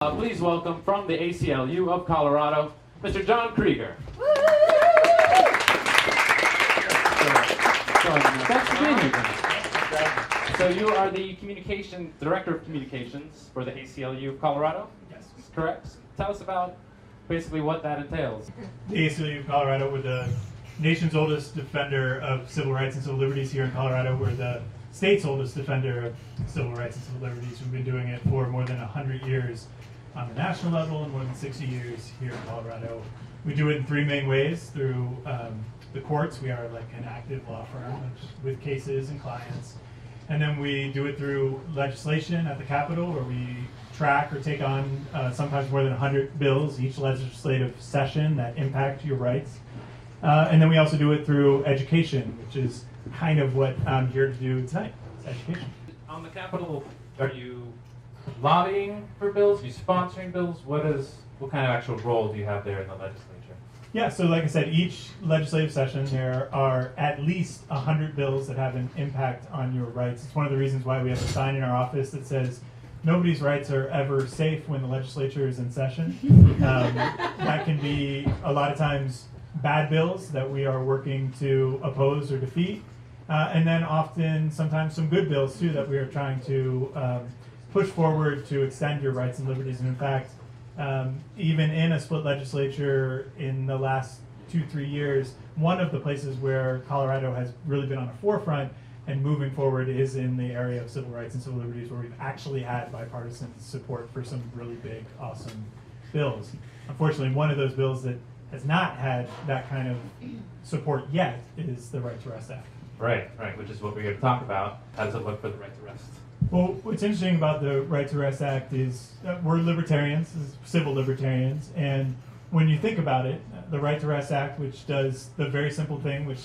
Please welcome from the ACLU of Colorado, Mr. John Krieger. Thanks for being here, John. So you are the Director of Communications for the ACLU of Colorado? Yes. Correct? Tell us about basically what that entails. The ACLU of Colorado, we're the nation's oldest defender of civil rights and civil liberties here in Colorado. We're the state's oldest defender of civil rights and civil liberties. We've been doing it for more than 100 years on the national level and more than 60 years here in Colorado. We do it in three main ways: through the courts. We are like an active law firm with cases and clients. And then we do it through legislation at the Capitol, where we track or take on sometimes more than 100 bills each legislative session that impact your rights. And then we also do it through education, which is kind of what I'm here to do tonight. It's education. On the Capitol, are you lobbying for bills? Are you sponsoring bills? What kind of actual role do you have there in the legislature? Yeah, so like I said, each legislative session there are at least 100 bills that have an impact on your rights. It's one of the reasons why we have a sign in our office that says nobody's rights are ever safe when the legislature is in session. That can be a lot of times bad bills that we are working to oppose or defeat, and then often sometimes some good bills too that we are trying to push forward to extend your rights and liberties. And in fact, even in a split legislature in the last 2-3 years, one of the places where Colorado has really been on the forefront and moving forward is in the area of civil rights and civil liberties, where we've actually had bipartisan support for some really big, awesome bills. Unfortunately, one of those bills that has not had that kind of support yet is the Right to Rest Act. Right, which is what we're here to talk about. How does it look for the right to rest? Well, what's interesting about the Right to Rest Act is we're libertarians, civil libertarians, and when you think about it, the Right to Rest Act, which does the very simple thing, which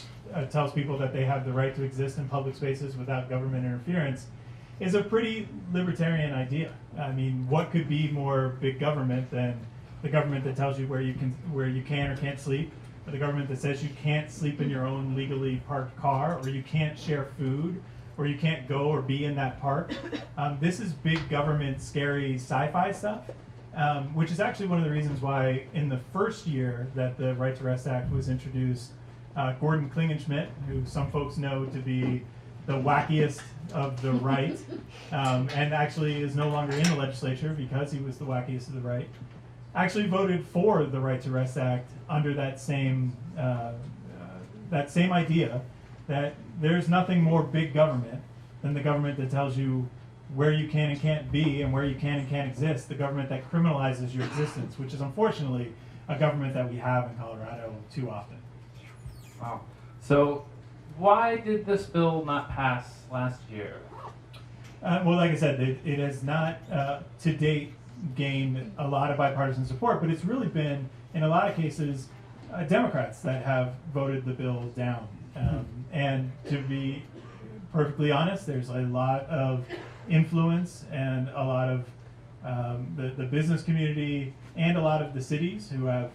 tells people that they have the right to exist in public spaces without government interference, is a pretty libertarian idea. I mean, what could be more big government than the government that tells you where you can or can't sleep, or the government that says you can't sleep in your own legally parked car, or you can't share food, or you can't go or be in that park. This is big government, scary sci-fi stuff, which is actually one of the reasons why in the first year that the Right to Rest Act was introduced, Gordon Klingenschmidt, who some folks know to be the wackiest of the right, and actually is no longer in the legislature because he was the wackiest of the right, actually voted for the Right to Rest Act under that same idea that there's nothing more big government than the government that tells you where you can and can't be and where you can and can't exist, the government that criminalizes your existence, which is unfortunately a government that we have in Colorado too often. Wow. So why did this bill not pass last year? Well, like I said, it has not to date gained a lot of bipartisan support, but it's really been, in a lot of cases, Democrats that have voted the bill down. And to be perfectly honest, there's a lot of influence and a lot of the business community and a lot of the cities who have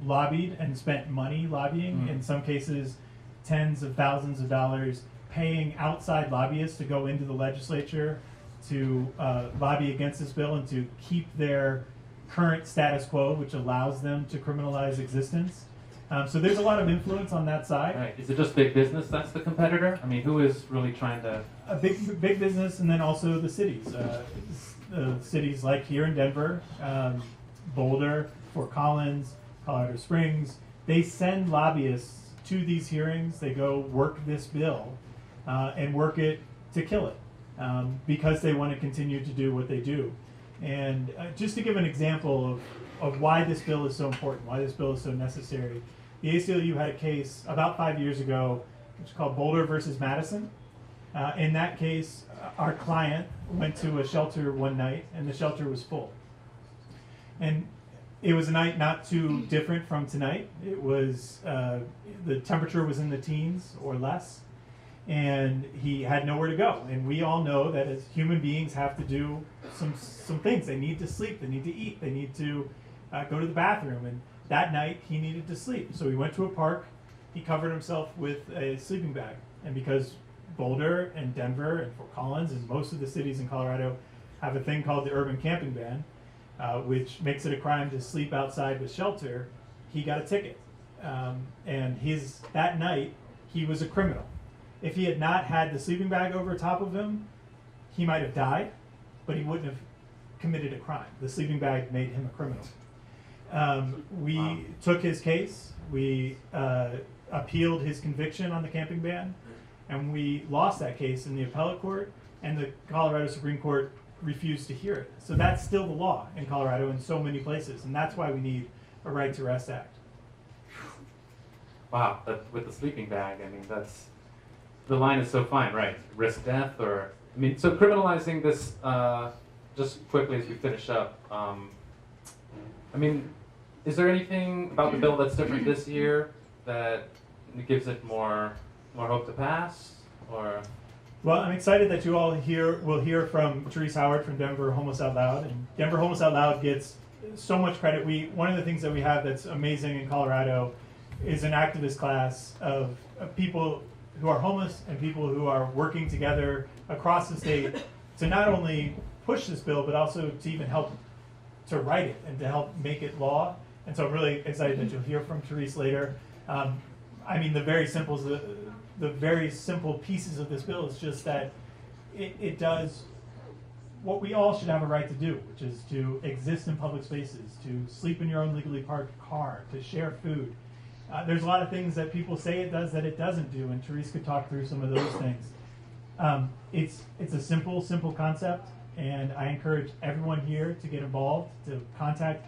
lobbied and spent money lobbying, in some cases tens of thousands of dollars, paying outside lobbyists to go into the legislature to lobby against this bill and to keep their current status quo, which allows them to criminalize existence. So there's a lot of influence on that side. Right. Is it just big business that's the competitor? I mean, who is really trying to... Big business, and then also the cities. Cities like here in Denver, Boulder, Fort Collins, Colorado Springs, they send lobbyists to these hearings. They go work this bill and work it to kill it because they want to continue to do what they do. And just to give an example of why this bill is so important, why this bill is so necessary, the ACLU had a case about 5 years ago, which is called Boulder versus Madison. In that case, our client went to a shelter one night, and the shelter was full. And it was a night not too different from tonight. It was, the temperature was in the teens or less, and he had nowhere to go. And we all know that as human beings have to do some things. They need to sleep, they need to eat, they need to go to the bathroom. And that night he needed to sleep. So he went to a park, he covered himself with a sleeping bag. And because Boulder and Denver and Fort Collins and most of the cities in Colorado have a thing called the urban camping ban, which makes it a crime to sleep outside with shelter, he got a ticket. And that night, he was a criminal. If he had not had the sleeping bag over top of him, he might have died, but he wouldn't have committed a crime. The sleeping bag made him a criminal. We took his case, we appealed his conviction on the camping ban, and we lost that case in the appellate court, and the Colorado Supreme Court refused to hear it. So that's still the law in Colorado in so many places, and that's why we need a Right to Rest Act. Wow, with the sleeping bag, I mean, the line is so fine, right? Risk death, so criminalizing this, just quickly as we finish up, is there anything about the bill that's different this year that gives it more hope to pass, or? Well, I'm excited that you all will hear from Therese Howard from Denver Homeless Out Loud, and Denver Homeless Out Loud gets so much credit. One of the things that we have that's amazing in Colorado is an activist class of people who are homeless and people who are working together across the state to not only push this bill, but also to even help to write it and to help make it law. And so I'm really excited that you'll hear from Therese later. The very simple pieces of this bill is just that it does what we all should have a right to do, which is to exist in public spaces, to sleep in your own legally parked car, to share food. There's a lot of things that people say it does that it doesn't do, and Therese could talk through some of those things. It's a simple concept, and I encourage everyone here to get involved, to contact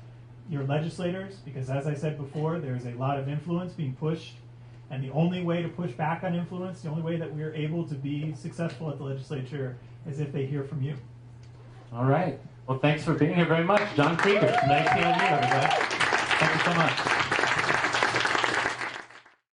your legislators, because as I said before, there's a lot of influence being pushed, and the only way to push back on influence, the only way that we're able to be successful at the legislature is if they hear from you. All right. Well, thanks for being here very much. John Krieger from the ACLU, everybody. Thank you so much.